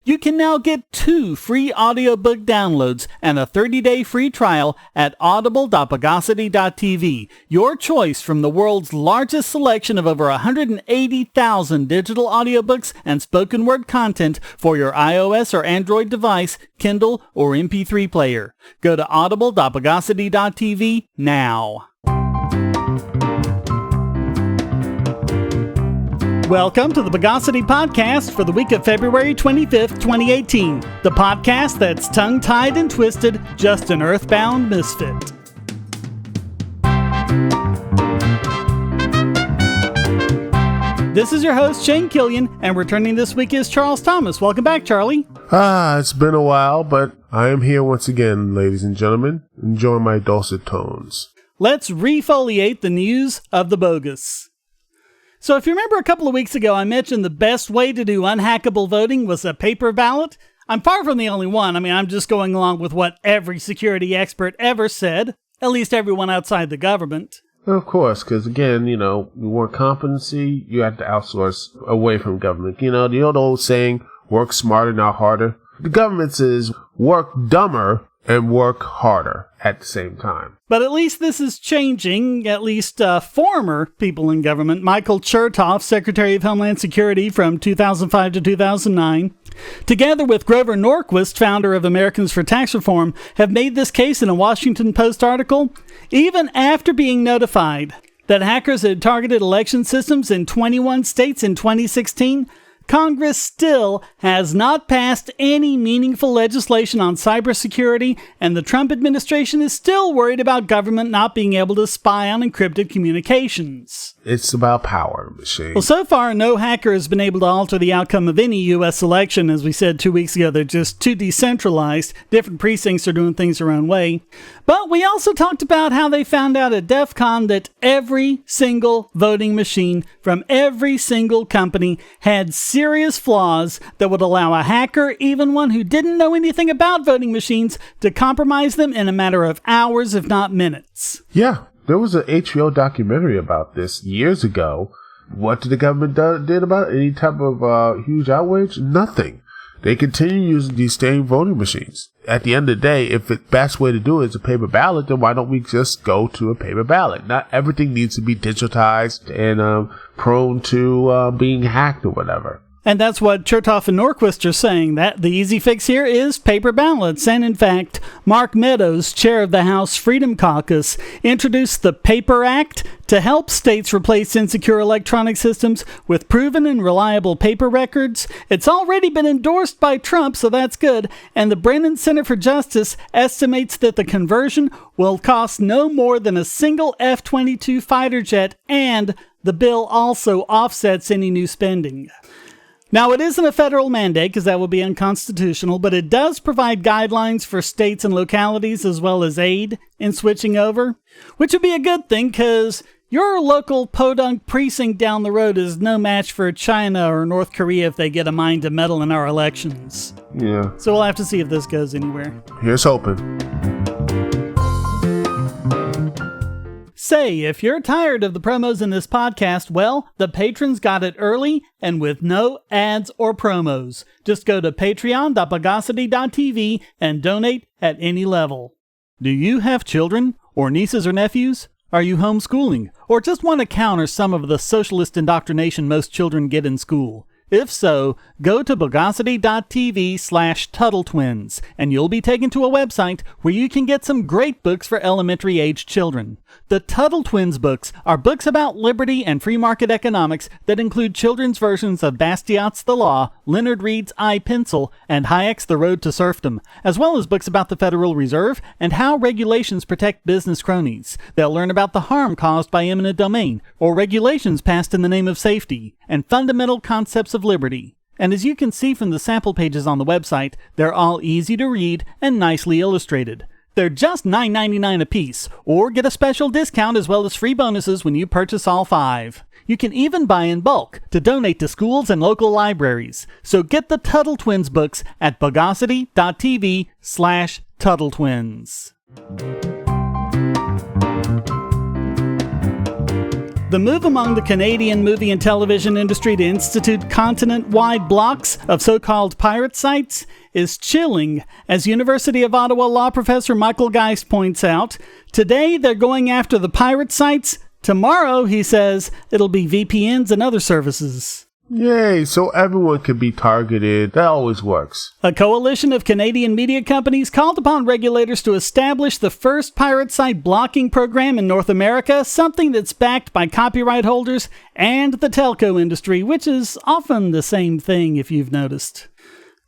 You can now get 2 free audiobook downloads and a 30-day free trial at audible.bogosity.tv. Your choice from the world's largest selection of over 180,000 digital audiobooks and spoken word content for your iOS or Android device, Kindle, or MP3 player. Go to audible.bogosity.tv now. Welcome to the Bogosity Podcast for the week of February 25th, 2018. The podcast that's tongue-tied and twisted, just an earthbound misfit. This is your host, Shane Killian, and returning this week is Charles Thomas. Welcome back, Charlie. It's been a while, but I am here once again, ladies and gentlemen, enjoying my dulcet tones. Let's refoliate the news of the Bogus. So if you remember a couple of weeks ago, I mentioned the best way to do unhackable voting was a paper ballot. I'm far from the only one. I'm just going along with what every security expert ever said, at least everyone outside the government. Of course, because again, you want competency, you have to outsource away from government. The old saying, work smarter, not harder. The government says work dumber and work harder at the same time. But at least this is changing, at least former people in government. Michael Chertoff, Secretary of Homeland Security from 2005 to 2009, together with Grover Norquist, founder of Americans for Tax Reform, have made this case in a Washington Post article, even after being notified that hackers had targeted election systems in 21 states in 2016, Congress still has not passed any meaningful legislation on cybersecurity, and the Trump administration is still worried about government not being able to spy on encrypted communications. It's about power, Shane. Well, so far, no hacker has been able to alter the outcome of any U.S. election. As we said 2 weeks ago, they're just too decentralized. Different precincts are doing things their own way. But we also talked about how they found out at DEF CON that every single voting machine from every single company had serious flaws that would allow a hacker, even one who didn't know anything about voting machines, to compromise them in a matter of hours, if not minutes. Yeah, there was an HBO documentary about this years ago. What did the government did about it? Any type of huge outrage? Nothing. They continue using these same voting machines. At the end of the day, if the best way to do it is a paper ballot, then why don't we just go to a paper ballot? Not everything needs to be digitized and prone to being hacked or whatever. And that's what Chertoff and Norquist are saying, that the easy fix here is paper ballots. And in fact, Mark Meadows, chair of the House Freedom Caucus, introduced the PAPER Act to help states replace insecure electronic systems with proven and reliable paper records. It's already been endorsed by Trump, so that's good. And the Brennan Center for Justice estimates that the conversion will cost no more than a single F-22 fighter jet, and the bill also offsets any new spending. Now, it isn't a federal mandate because that would be unconstitutional, but it does provide guidelines for states and localities as well as aid in switching over, which would be a good thing because your local podunk precinct down the road is no match for China or North Korea if they get a mind to meddle in our elections. Yeah. So we'll have to see if this goes anywhere. Here's hoping. Say, if you're tired of the promos in this podcast, well, the patrons got it early and with no ads or promos. Just go to patreon.bogosity.tv and donate at any level. Do you have children or nieces or nephews? Are you homeschooling or just want to counter some of the socialist indoctrination most children get in school? If so, go to bogosity.tv/TuttleTwins, and you'll be taken to a website where you can get some great books for elementary-aged children. The Tuttle Twins books are books about liberty and free market economics that include children's versions of Bastiat's The Law, Leonard Read's I, Pencil, and Hayek's The Road to Serfdom, as well as books about the Federal Reserve and how regulations protect business cronies. They'll learn about the harm caused by eminent domain, or regulations passed in the name of safety, and fundamental concepts of liberty. And as you can see from the sample pages on the website, they're all easy to read and nicely illustrated. They're just $9.99 a piece, or get a special discount as well as free bonuses when you purchase all 5. You can even buy in bulk to donate to schools and local libraries. So get the Tuttle Twins books at bogosity.tv/TuttleTwins. The move among the Canadian movie and television industry to institute continent-wide blocks of so-called pirate sites is chilling, as University of Ottawa law professor Michael Geist points out. Today, they're going after the pirate sites. Tomorrow, he says, it'll be VPNs and other services. Yay, so everyone can be targeted. That always works. A coalition of Canadian media companies called upon regulators to establish the first pirate site blocking program in North America, something that's backed by copyright holders and the telco industry, which is often the same thing if you've noticed.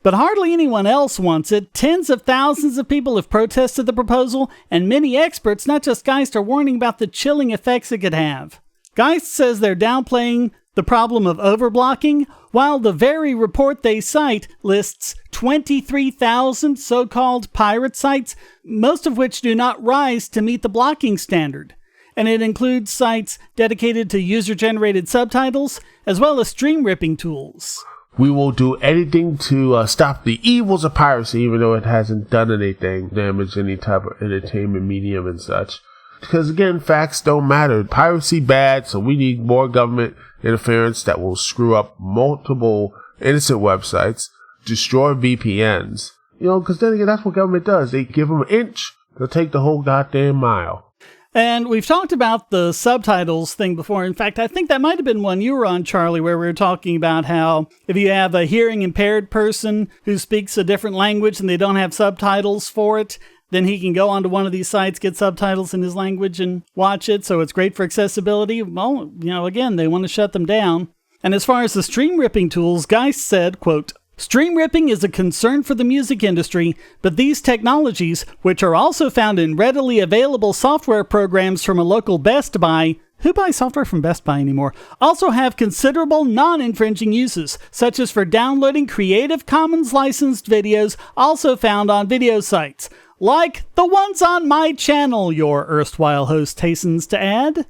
But hardly anyone else wants it. Tens of thousands of people have protested the proposal, and many experts, not just Geist, are warning about the chilling effects it could have. Geist says they're downplaying the problem of overblocking, while the very report they cite lists 23,000 so-called pirate sites, most of which do not rise to meet the blocking standard. And it includes sites dedicated to user-generated subtitles, as well as stream-ripping tools. We will do anything to stop the evils of piracy, even though it hasn't done anything, damaged any type of entertainment medium and such. Because again, facts don't matter. Piracy bad, so we need more government interference that will screw up multiple innocent websites, destroy VPNs. Because then again, that's what government does. They give them an inch, they'll take the whole goddamn mile. And we've talked about the subtitles thing before. In fact, I think that might have been one you were on, Charlie, where we were talking about how if you have a hearing impaired person who speaks a different language and they don't have subtitles for it, then he can go onto one of these sites, get subtitles in his language and watch it. So it's great for accessibility. Well, again, they want to shut them down. And as far as the stream ripping tools, Geist said, quote, "Stream ripping is a concern for the music industry, but these technologies, which are also found in readily available software programs from a local Best Buy," who buys software from Best Buy anymore, "also have considerable non-infringing uses, such as for downloading Creative Commons licensed videos also found on video sites. Like the ones on my channel," your erstwhile host hastens to add.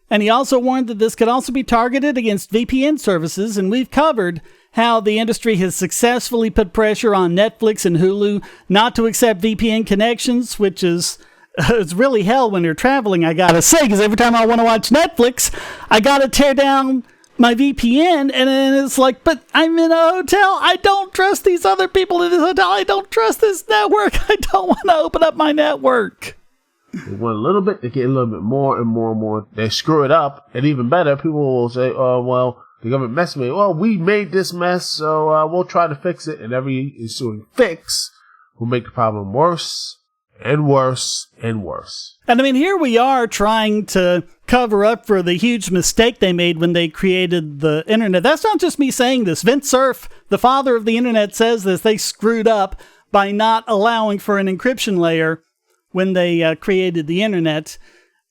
And he also warned that this could also be targeted against VPN services, and we've covered how the industry has successfully put pressure on Netflix and Hulu not to accept VPN connections, which is it's really hell when you're traveling, I gotta say, because every time I want to watch Netflix, I gotta tear down my VPN, and then it's like, but I'm in a hotel. I don't trust these other people in this hotel. I don't trust this network. I don't want to open up my network. They want a little bit, they get a little bit more and more and more. They screw it up, and even better, people will say, "Oh, well, the government messed with me. Well, we made this mess, so we'll try to fix it." And every ensuing fix will make the problem worse and worse and worse. And I mean, here we are trying to cover up for the huge mistake they made when they created the internet. That's not just me saying this. Vint Cerf, the father of the internet, says this. They screwed up by not allowing for an encryption layer when they created the internet.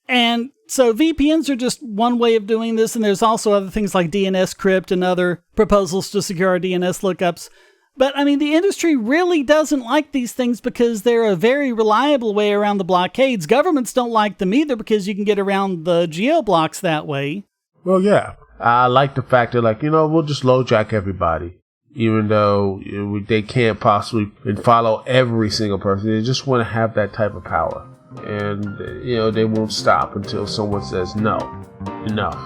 And so VPNs are just one way of doing this, and there's also other things like DNS crypt and other proposals to secure our DNS lookups. But, I mean, the industry really doesn't like these things because they're a very reliable way around the blockades. Governments don't like them either because you can get around the geo-blocks that way. Well, yeah. I like the fact that, we'll just LoJack everybody. Even though they can't possibly follow every single person. They just want to have that type of power. And, they won't stop until someone says, no, enough.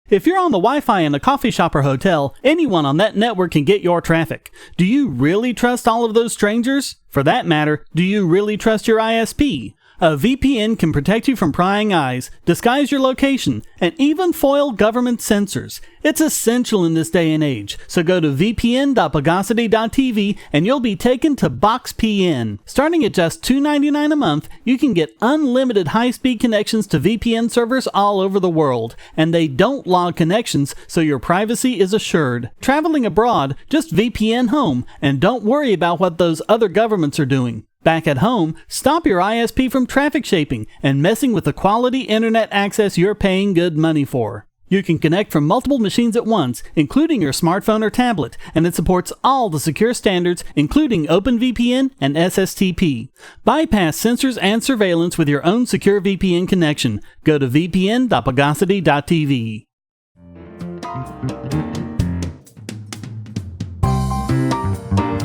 If you're on the Wi-Fi in a coffee shop or hotel, anyone on that network can get your traffic. Do you really trust all of those strangers? For that matter, do you really trust your ISP? A VPN can protect you from prying eyes, disguise your location, and even foil government censors. It's essential in this day and age, so go to vpn.bogosity.tv and you'll be taken to BoxPN. Starting at just $2.99 a month, you can get unlimited high-speed connections to VPN servers all over the world, and they don't log connections, so your privacy is assured. Traveling abroad, just VPN home, and don't worry about what those other governments are doing. Back at home, stop your ISP from traffic shaping and messing with the quality internet access you're paying good money for. You can connect from multiple machines at once, including your smartphone or tablet, and it supports all the secure standards, including OpenVPN and SSTP. Bypass censors and surveillance with your own secure VPN connection. Go to vpn.bogosity.tv.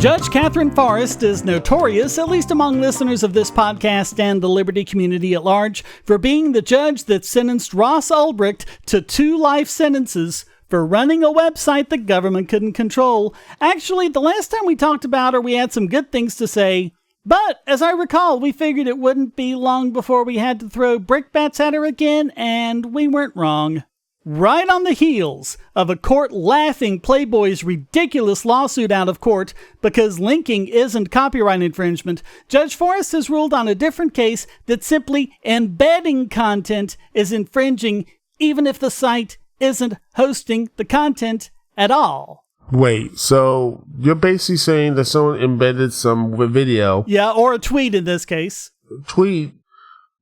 Judge Catherine Forrest is notorious, at least among listeners of this podcast and the Liberty community at large, for being the judge that sentenced Ross Ulbricht to 2 life sentences for running a website the government couldn't control. Actually, the last time we talked about her, we had some good things to say, but as I recall, we figured it wouldn't be long before we had to throw brickbats at her again, and we weren't wrong. Right on the heels of a court laughing Playboy's ridiculous lawsuit out of court because linking isn't copyright infringement, Judge Forrest has ruled on a different case that simply embedding content is infringing even if the site isn't hosting the content at all. Wait, so you're basically saying that someone embedded some video. Yeah, or a tweet in this case. Tweet,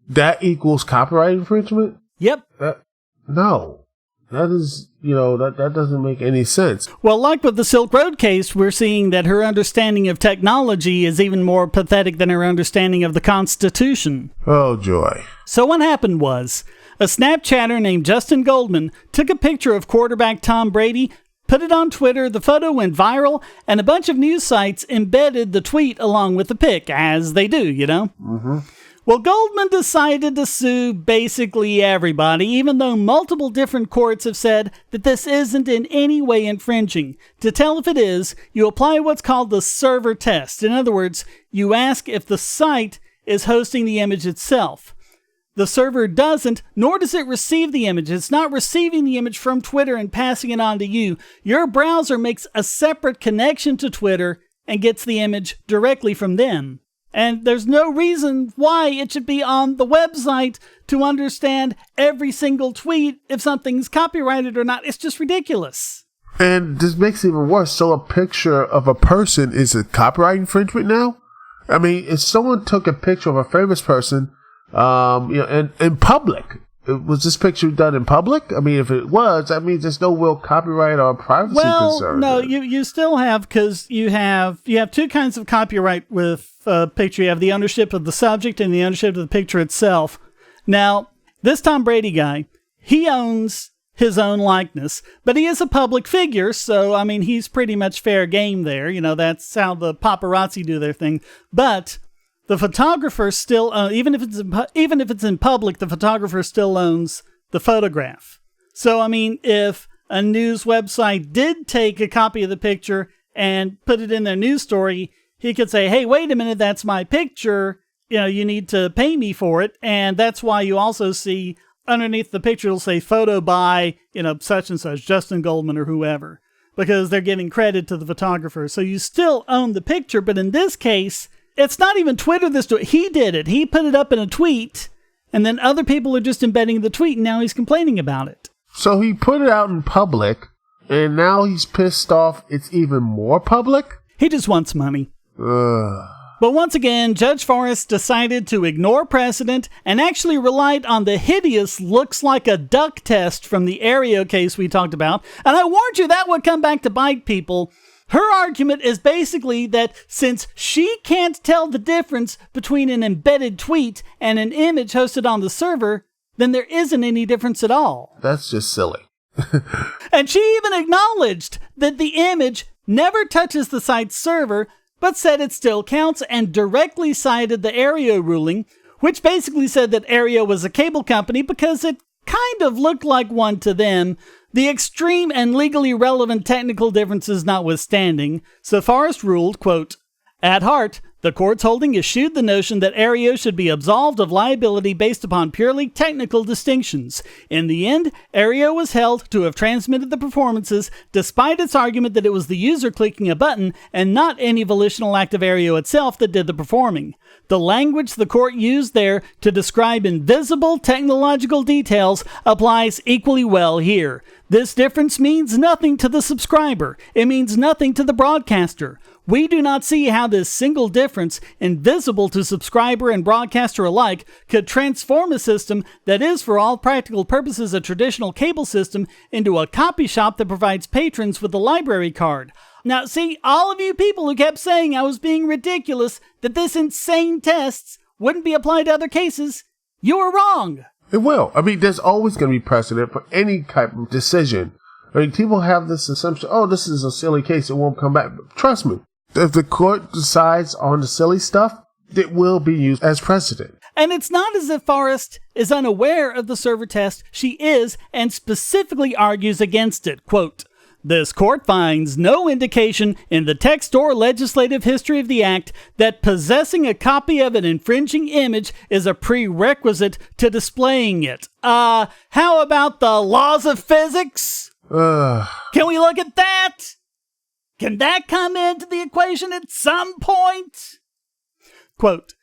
that equals copyright infringement? Yep. No. That is, that doesn't make any sense. Well, like with the Silk Road case, we're seeing that her understanding of technology is even more pathetic than her understanding of the Constitution. Oh, joy. So what happened was, a Snapchatter named Justin Goldman took a picture of quarterback Tom Brady, put it on Twitter, the photo went viral, and a bunch of news sites embedded the tweet along with the pic, as they do, Mm-hmm. Well, Goldman decided to sue basically everybody, even though multiple different courts have said that this isn't in any way infringing. To tell if it is, you apply what's called the server test. In other words, you ask if the site is hosting the image itself. The server doesn't, nor does it receive the image. It's not receiving the image from Twitter and passing it on to you. Your browser makes a separate connection to Twitter and gets the image directly from them. And there's no reason why it should be on the website to understand every single tweet if something's copyrighted or not. It's just ridiculous. And this makes it even worse. So a picture of a person is a copyright infringement now? I mean, if someone took a picture of a famous person, in public, was this picture done in public? I mean, if it was, that means there's no real copyright or privacy concern. Well, no, you still have, because you have 2 kinds of copyright with a picture. You have the ownership of the subject and the ownership of the picture itself. Now, this Tom Brady guy, he owns his own likeness, but he is a public figure, so, I mean, he's pretty much fair game there. That's how the paparazzi do their thing. But the photographer still, even if it's in public, the photographer still owns the photograph. So, I mean, if a news website did take a copy of the picture and put it in their news story, he could say, hey, wait a minute, that's my picture. You need to pay me for it. And that's why you also see underneath the picture, it'll say photo by, such and such, Justin Goldman or whoever, because they're giving credit to the photographer. So you still own the picture, but in this case, it's not even Twitter this do it. He did it. He put it up in a tweet, and then other people are just embedding the tweet, and now he's complaining about it. So he put it out in public, and now he's pissed off it's even more public? He just wants money. But once again, Judge Forrest decided to ignore precedent and actually relied on the hideous looks like a duck test from the Aereo case we talked about. And I warned you that would come back to bite people. Her argument is basically that since she can't tell the difference between an embedded tweet and an image hosted on the server, then there isn't any difference at all. That's just silly. And she even acknowledged that the image never touches the site's server, but said it still counts and directly cited the Aereo ruling, which basically said that Aereo was a cable company because it kind of looked like one to them, the extreme and legally relevant technical differences notwithstanding. So Forrest ruled, quote, at heart, the court's holding eschewed the notion that Aereo should be absolved of liability based upon purely technical distinctions. In the end, Aereo was held to have transmitted the performances despite its argument that it was the user clicking a button and not any volitional act of Aereo itself that did the performing. The language the court used there to describe invisible technological details applies equally well here. This difference means nothing to the subscriber. It means nothing to the broadcaster. We do not see how this single difference, invisible to subscriber and broadcaster alike, could transform a system that is for all practical purposes a traditional cable system into a copy shop that provides patrons with a library card. Now, see, all of you people who kept saying I was being ridiculous, that this insane tests wouldn't be applied to other cases, you were wrong. It will. I mean, there's always going to be precedent for any type of decision. I mean, people have this assumption, oh, this is a silly case, it won't come back. But trust me, If the court decides on the silly stuff, it will be used as precedent. And it's not as if Forrest is unaware of the server test. She is, and specifically argues against it. Quote, "This court finds no indication in the text or legislative history of the Act that possessing a copy of an infringing image is a prerequisite to displaying it." How about the laws of physics? Can we look at that? Can that come into the equation at some point? Quote,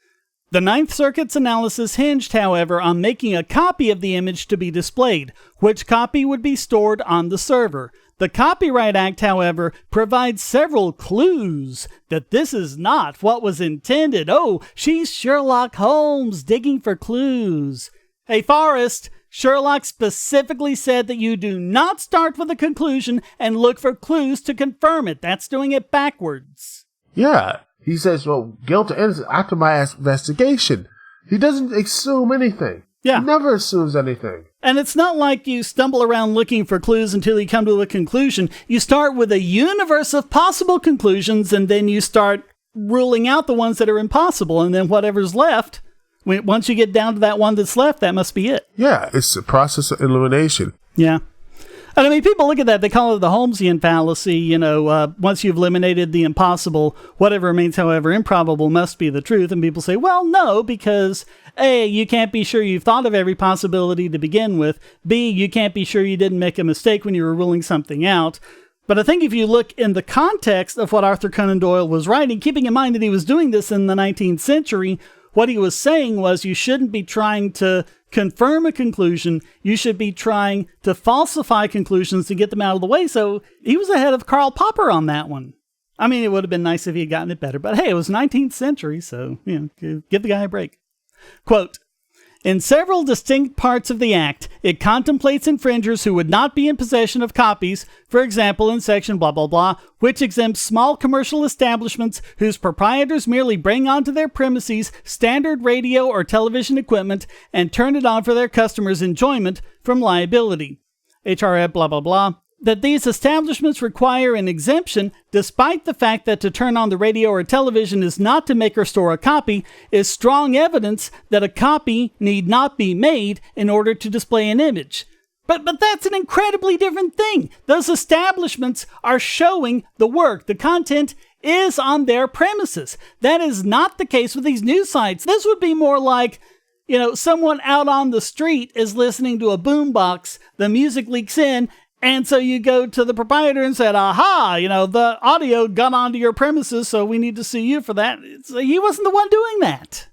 "The Ninth Circuit's analysis hinged, however, on making a copy of the image to be displayed, which copy would be stored on the server. The Copyright Act, however, provides several clues that this is not what was intended." Oh, she's Sherlock Holmes digging for clues. Hey, Forrest, Sherlock specifically said that you do not start with a conclusion and look for clues to confirm it. That's doing it backwards. Yeah. He says, well, guilt or innocence after my investigation. He doesn't assume anything. Yeah. He never assumes anything. And it's not like you stumble around looking for clues until you come to a conclusion. You start with a universe of possible conclusions, and then you start ruling out the ones that are impossible, and then whatever's left, once you get down to that one that's left, that must be it. Yeah, it's a process of elimination. Yeah. And I mean, people look at that, they call it the Holmesian fallacy, once you've eliminated the impossible, whatever remains, however improbable, must be the truth. And people say, well, no, because A, you can't be sure you've thought of every possibility to begin with. B, you can't be sure you didn't make a mistake when you were ruling something out. But I think if you look in the context of what Arthur Conan Doyle was writing, keeping in mind that he was doing this in the 19th century, what he was saying was you shouldn't be trying to confirm a conclusion. You should be trying to falsify conclusions to get them out of the way. So he was ahead of Karl Popper on that one. I mean, it would have been nice if he had gotten it better, but hey, it was 19th century, so, give the guy a break. Quote, "In several distinct parts of the Act, it contemplates infringers who would not be in possession of copies, for example, in section blah, blah, blah, which exempts small commercial establishments whose proprietors merely bring onto their premises standard radio or television equipment and turn it on for their customers' enjoyment from liability. HRF blah, blah, blah. That these establishments require an exemption, despite the fact that to turn on the radio or television is not to make or store a copy, is strong evidence that a copy need not be made in order to display an image." But that's an incredibly different thing. Those establishments are showing the work. The content is on their premises. That is not the case with these news sites. This would be more like, someone out on the street is listening to a boombox, the music leaks in, and so you go to the proprietor and said, aha, the audio got onto your premises, so we need to sue you for that. He wasn't the one doing that.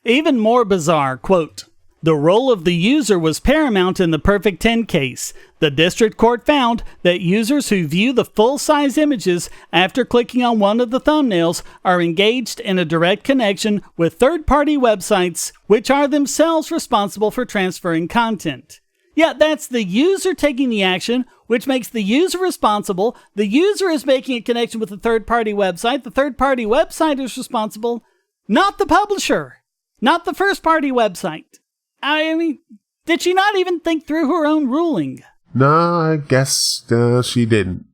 Even more bizarre, quote, "The role of the user was paramount in the Perfect 10 case. The district court found that users who view the full-size images after clicking on one of the thumbnails are engaged in a direct connection with third-party websites, which are themselves responsible for transferring content." Yeah, that's the user taking the action, which makes the user responsible. The user is making a connection with a third-party website. The third-party website is responsible, not the publisher, not the first-party website. I mean, did she not even think through her own ruling? No, I guess she didn't.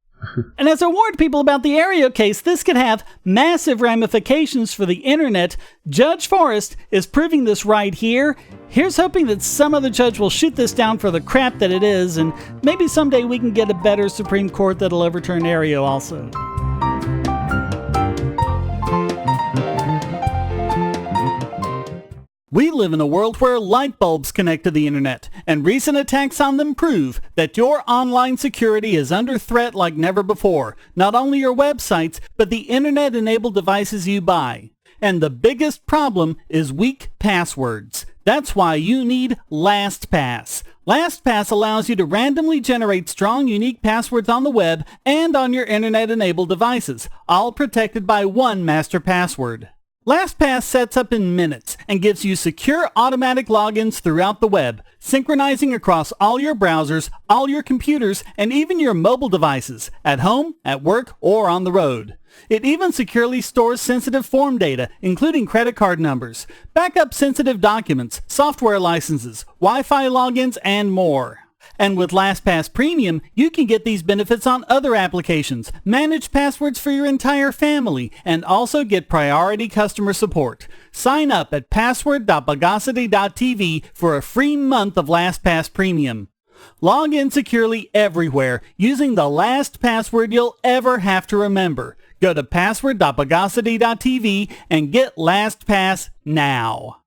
And as I warned people about the Aereo case, this could have massive ramifications for the internet. Judge Forrest is proving this right here. Here's hoping that some other judge will shoot this down for the crap that it is, and maybe someday we can get a better Supreme Court that'll overturn Aereo also. We live in a world where light bulbs connect to the internet, and recent attacks on them prove that your online security is under threat like never before. Not only your websites, but the internet-enabled devices you buy. And the biggest problem is weak passwords. That's why you need LastPass. LastPass allows you to randomly generate strong, unique passwords on the web and on your internet-enabled devices, all protected by one master password. LastPass sets up in minutes and gives you secure automatic logins throughout the web, synchronizing across all your browsers, all your computers, and even your mobile devices, at home, at work, or on the road. It even securely stores sensitive form data, including credit card numbers, backup sensitive documents, software licenses, Wi-Fi logins, and more. And with LastPass Premium, you can get these benefits on other applications, manage passwords for your entire family, and also get priority customer support. Sign up at password.bogosity.tv for a free month of LastPass Premium. Log in securely everywhere using the last password you'll ever have to remember. Go to password.bogosity.tv and get LastPass now.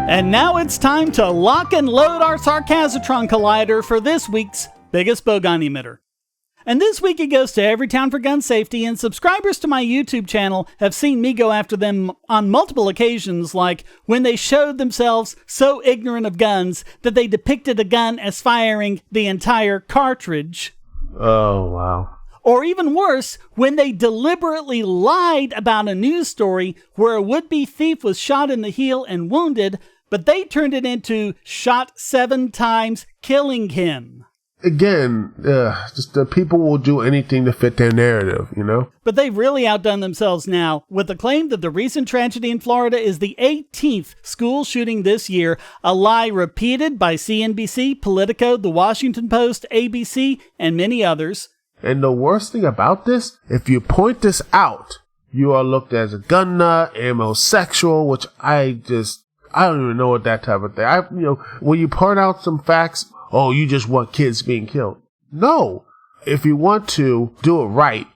And now it's time to lock and load our Sarcasotron Collider for this week's biggest Bogon emitter. And this week it goes to Everytown for gun safety, and subscribers to my YouTube channel have seen me go after them on multiple occasions, like when they showed themselves so ignorant of guns that they depicted a gun as firing the entire cartridge. Oh, wow. Or even worse, when they deliberately lied about a news story where a would-be thief was shot in the heel and wounded, but they turned it into shot 7 times, killing him. Again, just the people will do anything to fit their narrative, you know? But they've really outdone themselves now with the claim that the recent tragedy in Florida is the 18th school shooting this year, a lie repeated by CNBC, Politico, The Washington Post, ABC, and many others. And the worst thing about this, if you point this out, you are looked as a gun nut, amosexual, which I don't even know what that type of thing. When you point out some facts, oh, you just want kids being killed. No. If you want to do it right,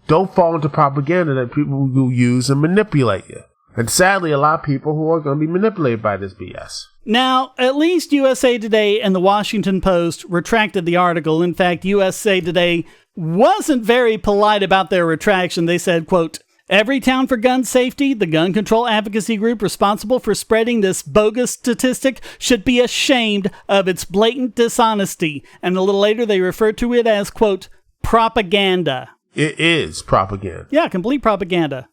don't fall into propaganda that people will use and manipulate you. And sadly, a lot of people who are going to be manipulated by this BS. Now, at least USA Today and the Washington Post retracted the article. In fact, USA Today wasn't very polite about their retraction. They said, quote, Everytown for gun safety, the gun control advocacy group responsible for spreading this bogus statistic, should be ashamed of its blatant dishonesty. And a little later, they referred to it as, quote, propaganda. It is propaganda. Yeah, complete propaganda.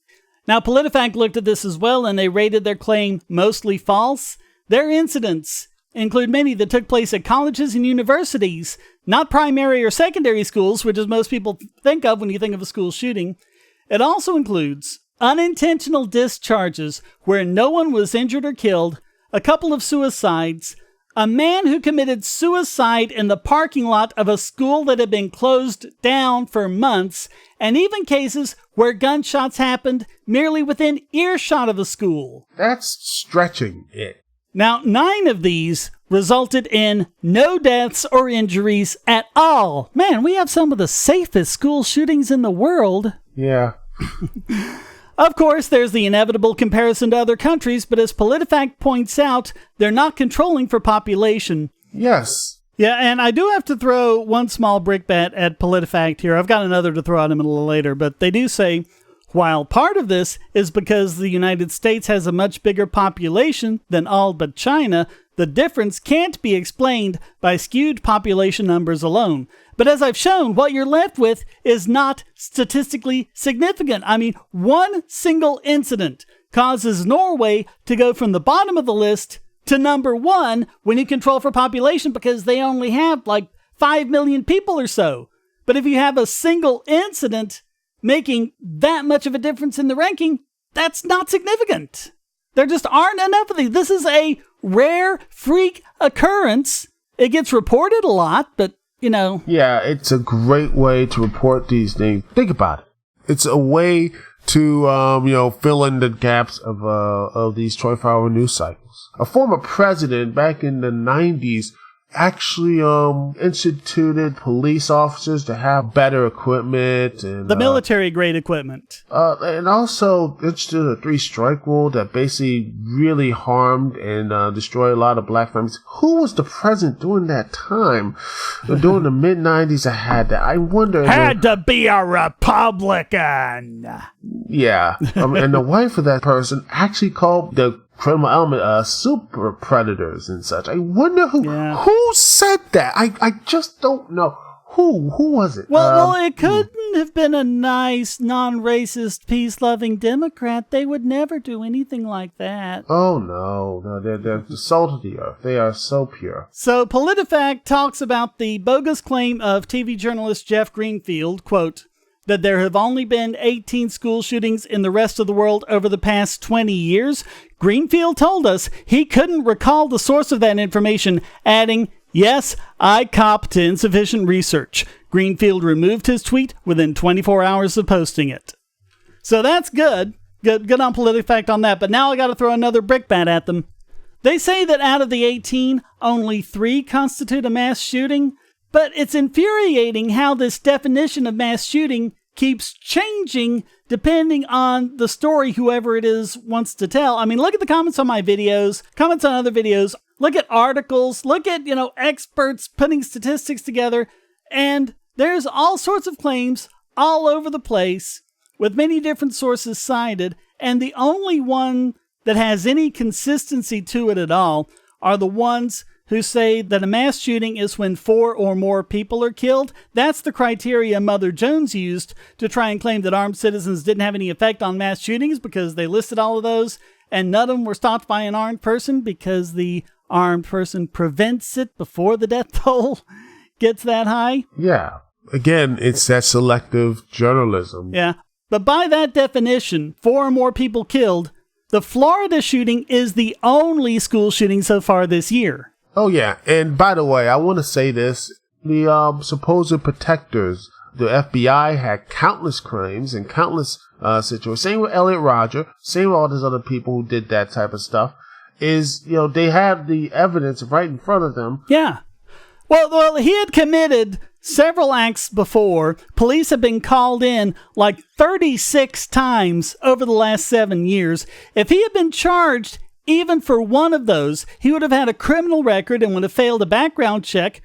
Now, PolitiFact looked at this as well, and they rated their claim mostly false. Their incidents include many that took place at colleges and universities, not primary or secondary schools, which is most people think of when you think of a school shooting. It also includes unintentional discharges where no one was injured or killed, a couple of suicides, a man who committed suicide in the parking lot of a school that had been closed down for months, and even cases where gunshots happened merely within earshot of the school. That's stretching it. Now, 9 of these resulted in no deaths or injuries at all. Man, we have some of the safest school shootings in the world. Yeah. Of course, there's the inevitable comparison to other countries, but as PolitiFact points out, they're not controlling for population. Yes. Yeah, and I do have to throw one small brickbat at PolitiFact here. I've got another to throw at them a little later, but they do say, while part of this is because the United States has a much bigger population than all but China, the difference can't be explained by skewed population numbers alone. But as I've shown, what you're left with is not statistically significant. I mean, one single incident causes Norway to go from the bottom of the list to number 1 when you control for population because they only have like 5 million people or so. But if you have a single incident making that much of a difference in the ranking, that's not significant. There just aren't enough of these. This is a rare freak occurrence. It gets reported a lot, but you know. Yeah, it's a great way to report these things. Think about it. It's a way to, fill in the gaps of these 24-hour news cycles. A former president back in the 90s actually instituted police officers to have better equipment and the military grade equipment, and also instituted a 3-strike rule that basically really harmed and destroyed a lot of black families. Who was the president during that time? During the mid 90s, I had that. I wonder. Had to be a Republican. Yeah, and the wife of that person actually called the criminal element super predators and such. I wonder who said that. I just don't know. Who was it? Well, it couldn't have been a nice, non-racist, peace-loving Democrat. They would never do anything like that. Oh, no, they're the salt of the earth. They are so pure. So, PolitiFact talks about the bogus claim of TV journalist Jeff Greenfield, quote, that there have only been 18 school shootings in the rest of the world over the past 20 years, Greenfield told us he couldn't recall the source of that information, adding, "Yes, I cop to insufficient research." Greenfield removed his tweet within 24 hours of posting it. So that's good. Good on PolitiFact on that. But now I got to throw another brickbat at them. They say that out of the 18, only 3 constitute a mass shooting. But it's infuriating how this definition of mass shooting keeps changing depending on the story whoever it is wants to tell. I mean, look at the comments on my videos, comments on other videos, look at articles, look at, experts putting statistics together, and there's all sorts of claims all over the place with many different sources cited, and the only one that has any consistency to it at all are the ones who say that a mass shooting is when 4 or more people are killed. That's the criteria Mother Jones used to try and claim that armed citizens didn't have any effect on mass shootings, because they listed all of those, and none of them were stopped by an armed person because the armed person prevents it before the death toll gets that high. Yeah. Again, it's that selective journalism. Yeah. But by that definition, 4 or more people killed, the Florida shooting is the only school shooting so far this year. Oh, yeah. And by the way, I want to say this. The supposed protectors, the FBI, had countless claims and countless situations. Same with Elliot Rodger. Same with all these other people who did that type of stuff. They have the evidence right in front of them. Yeah. Well, he had committed several acts before. Police have been called in like 36 times over the last 7 years. If he had been charged even for one of those, he would have had a criminal record and would have failed a background check.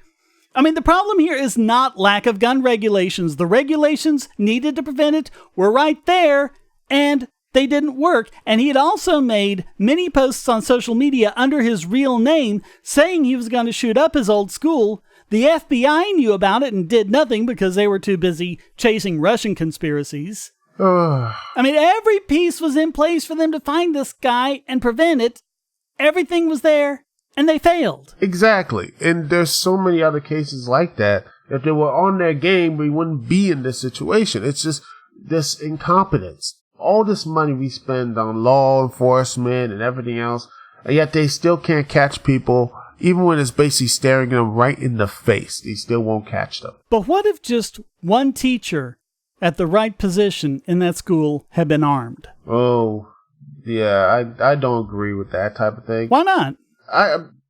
I mean, the problem here is not lack of gun regulations. The regulations needed to prevent it were right there, and they didn't work. And he had also made many posts on social media under his real name saying he was going to shoot up his old school. The FBI knew about it and did nothing because they were too busy chasing Russian conspiracies. I mean, every piece was in place for them to find this guy and prevent it. Everything was there, and they failed. Exactly. And there's so many other cases like that. If they were on their game, we wouldn't be in this situation. It's just this incompetence. All this money we spend on law enforcement and everything else, and yet they still can't catch people. Even when it's basically staring them right in the face, they still won't catch them. But what if just one teacher at the right position in that school had been armed? Oh, yeah, I don't agree with that type of thing. Why not?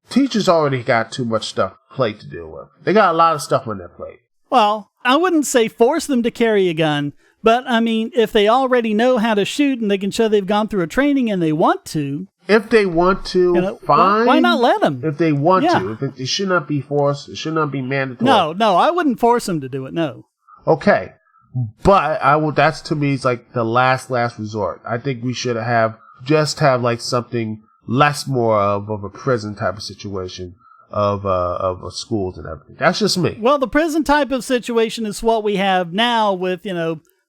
Teachers already got too much plate to deal with. They got a lot of stuff on their plate. Well, I wouldn't say force them to carry a gun, but I mean, if they already know how to shoot and they can show they've gone through a training and they want to. If they want to, fine. Why not let them? If they want to. It should not be forced. It should not be mandatory. No, I wouldn't force them to do it, no. Okay. But that's to me is like the last resort. I think we should have like something more of a prison type of situation of schools and everything. That's just me. Well, the prison type of situation is what we have now with,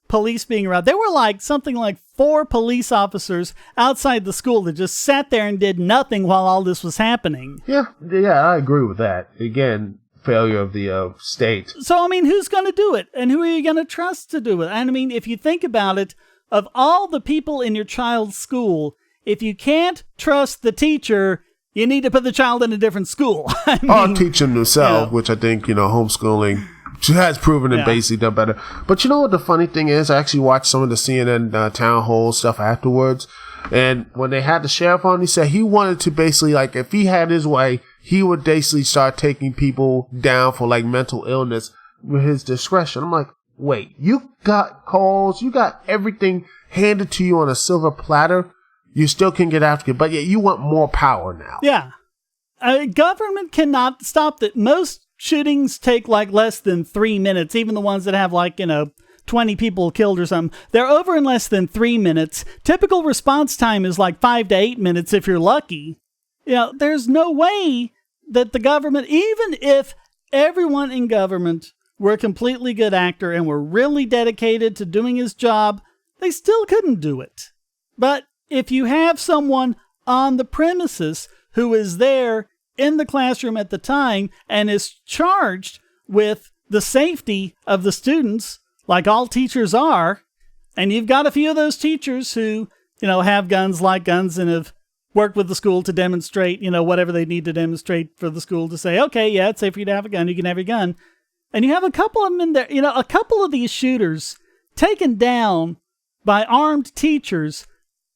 police being around. There were something like 4 police officers outside the school that just sat there and did nothing while all this was happening. Yeah, I agree with that. Again, failure of the state. So, I mean, who's going to do it? And who are you going to trust to do it? And I mean, if you think about it, of all the people in your child's school, if you can't trust the teacher, you need to put the child in a different school. Or teach them themselves, which I think, homeschooling has proven and basically done better. But you know what the funny thing is? I actually watched some of the CNN town hall stuff afterwards. And when they had the sheriff on, he said he wanted to basically, if he had his way, he would basically start taking people down for mental illness with his discretion. I'm like, wait, you got calls, you got everything handed to you on a silver platter. You still can get after it, but yet you want more power now. Yeah. Government cannot stop that. Most shootings take less than 3 minutes, even the ones that have 20 people killed or something. They're over in less than 3 minutes. Typical response time is 5 to 8 minutes if you're lucky. There's no way that the government, even if everyone in government were a completely good actor and were really dedicated to doing his job, they still couldn't do it. But if you have someone on the premises who is there in the classroom at the time and is charged with the safety of the students, like all teachers are, and you've got a few of those teachers who, have guns, like guns, and have worked with the school to demonstrate, whatever they need to demonstrate for the school to say, okay, yeah, it's safe for you to have a gun, you can have your gun. And you have a couple of them in there, a couple of these shooters taken down by armed teachers.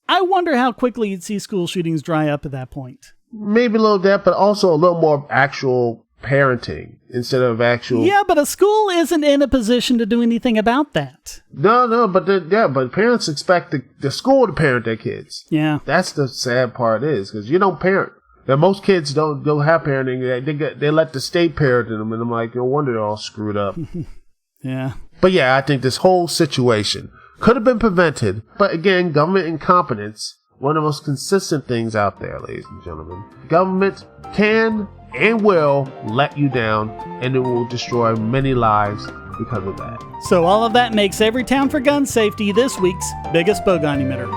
I wonder how quickly you'd see school shootings dry up at that point. Maybe a little of that, but also a little more actual parenting instead of actual... Yeah, but a school isn't in a position to do anything about that. No, but parents expect the school to parent their kids. Yeah. That's the sad part is, because you don't parent. Now, most kids don't have parenting. They let the state parent them, and I'm like, no wonder they're all screwed up. Yeah. But yeah, I think this whole situation could have been prevented. But again, government incompetence, one of the most consistent things out there, ladies and gentlemen. Government can and will let you down, and it will destroy many lives because of that. So all of that makes Everytown for Gun Safety this week's biggest Bogon emitter.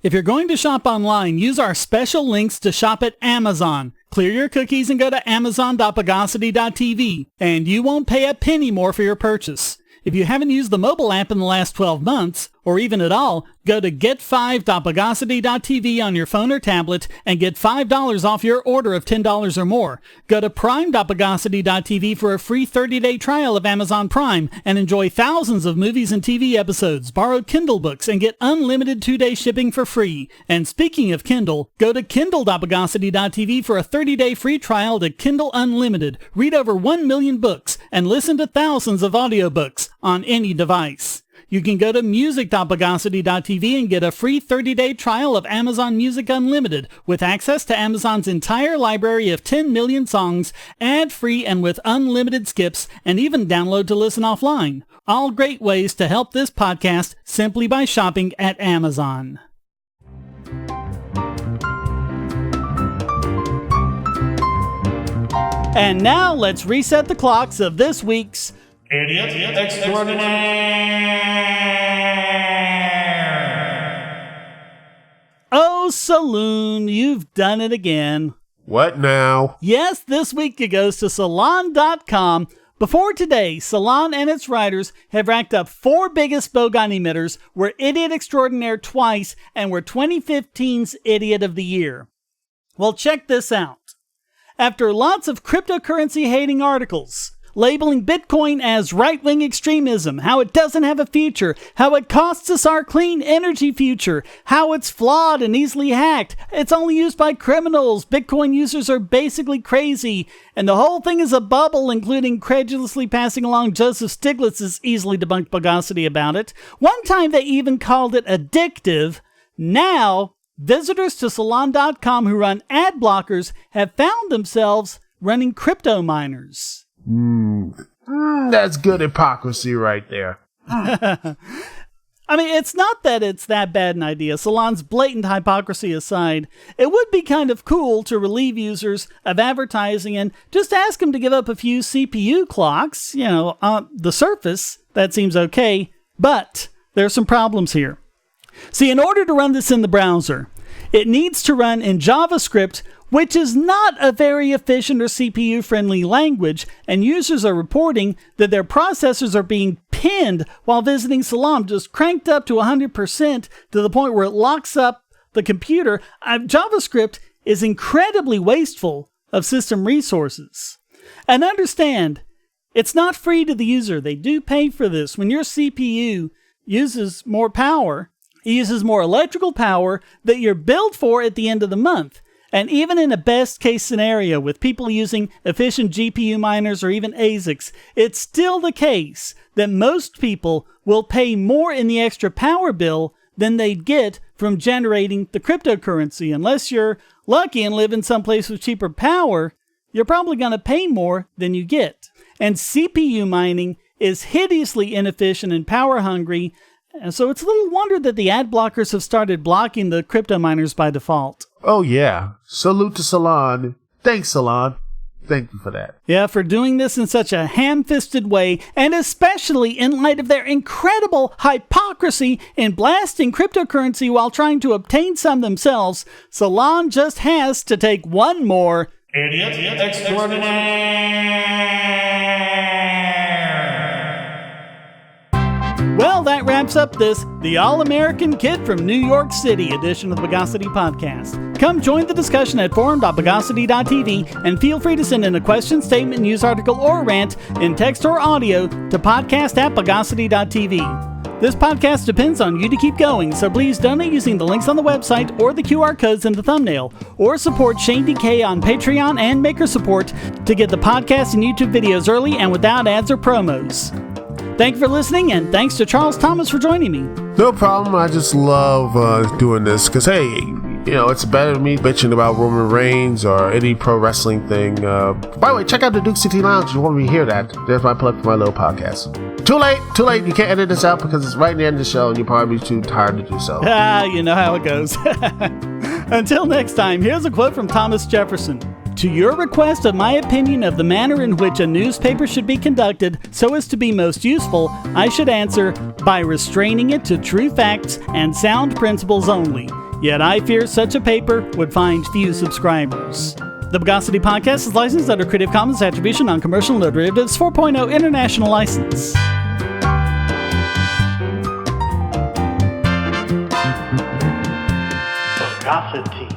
If you're going to shop online, use our special links to shop at Amazon. Clear your cookies and go to amazon.bogosity.tv, and you won't pay a penny more for your purchase. If you haven't used the mobile app in the last 12 months, or even at all, go to get5.bogosity.tv on your phone or tablet and get $5 off your order of $10 or more. Go to prime.bogosity.tv for a free 30-day trial of Amazon Prime and enjoy thousands of movies and TV episodes, borrowed Kindle books, and get unlimited 2-day shipping for free. And speaking of Kindle, go to kindle.bogosity.tv for a 30-day free trial to Kindle Unlimited. Read over 1 million books and listen to thousands of audiobooks on any device. You can go to music.bogosity.tv and get a free 30-day trial of Amazon Music Unlimited with access to Amazon's entire library of 10 million songs, ad-free and with unlimited skips, and even download to listen offline. All great ways to help this podcast simply by shopping at Amazon. And now let's reset the clocks of this week's Idiot Extraordinaire. Oh, Saloon, you've done it again. What now? Yes, this week it goes to Salon.com. Before today, Salon and its writers have racked up 4 biggest Bogon emitters, were Idiot Extraordinaire twice, and were 2015's Idiot of the Year. Well, check this out. After lots of cryptocurrency-hating articles, labeling Bitcoin as right-wing extremism, how it doesn't have a future, how it costs us our clean energy future, how it's flawed and easily hacked, it's only used by criminals, Bitcoin users are basically crazy, and the whole thing is a bubble, including credulously passing along Joseph Stiglitz's easily debunked Bogosity about it. One time they even called it addictive. Now, visitors to Salon.com who run ad blockers have found themselves running crypto miners. That's good hypocrisy right there. I mean, it's not that it's that bad an idea. Salon's blatant hypocrisy aside, it would be kind of cool to relieve users of advertising and just ask them to give up a few CPU clocks. On the surface, that seems okay, but there's some problems here. See, in order to run this in the browser, it needs to run in JavaScript, which is not a very efficient or CPU-friendly language, and users are reporting that their processors are being pinned while visiting Salon, just cranked up to 100% to the point where it locks up the computer. JavaScript is incredibly wasteful of system resources. And understand, it's not free to the user. They do pay for this. When your CPU uses more power, it uses more electrical power that you're billed for at the end of the month. And even in a best-case scenario with people using efficient GPU miners or even ASICs, it's still the case that most people will pay more in the extra power bill than they'd get from generating the cryptocurrency. Unless you're lucky and live in some place with cheaper power, you're probably going to pay more than you get. And CPU mining is hideously inefficient and power-hungry, and so it's little wonder that the ad blockers have started blocking the crypto miners by default. Oh yeah. Salute to Salon. Thanks, Salon. Thank you for that. Yeah, for doing this in such a ham-fisted way, and especially in light of their incredible hypocrisy in blasting cryptocurrency while trying to obtain some themselves, Salon just has to take one more Idiot Extraordinaire! Well, that wraps up this The All-American Kid from New York City edition of the Bogosity podcast. Come join the discussion at forum.bogosity.tv and feel free to send in a question, statement, news article, or rant in text or audio to podcast@bogosity.tv. This podcast depends on you to keep going, so please donate using the links on the website or the QR codes in the thumbnail, or support Shane DK on Patreon and Maker Support to get the podcast and YouTube videos early and without ads or promos. Thank you for listening, and thanks to Charles Thomas for joining me. No problem. I just love doing this because, hey, you know, it's better than me bitching about Roman Reigns or any pro wrestling thing. By the way, check out the Duke City Lounge if you want me to hear that. There's my plug for my little podcast. Too late. You can't edit this out because it's right near the end of the show and you're probably too tired to do so. You know how it goes. Until next time, here's a quote from Thomas Jefferson. To your request of my opinion of the manner in which a newspaper should be conducted so as to be most useful, I should answer, by restraining it to true facts and sound principles only. Yet I fear such a paper would find few subscribers. The Bogosity podcast is licensed under Creative Commons Attribution Non-Commercial No Derivatives 4.0 International License. Bogosity.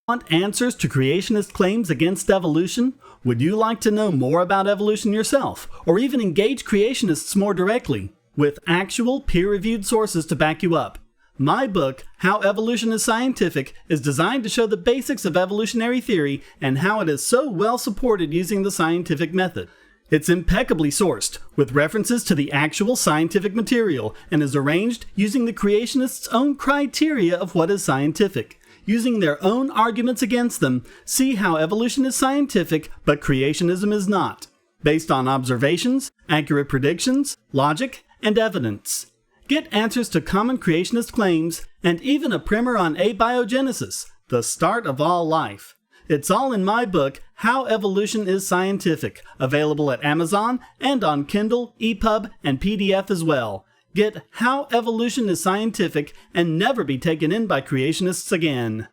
Want answers to creationist claims against evolution? Would you like to know more about evolution yourself, or even engage creationists more directly, with actual peer-reviewed sources to back you up? My book, How Evolution is Scientific, is designed to show the basics of evolutionary theory and how it is so well supported using the scientific method. It's impeccably sourced, with references to the actual scientific material, and is arranged using the creationists' own criteria of what is scientific. Using their own arguments against them, see how evolution is scientific, but creationism is not, based on observations, accurate predictions, logic, and evidence. Get answers to common creationist claims, and even a primer on abiogenesis, the start of all life. It's all in my book, How Evolution is Scientific, available at Amazon and on Kindle, EPUB, and PDF as well. Get How Evolution is Scientific and never be taken in by creationists again.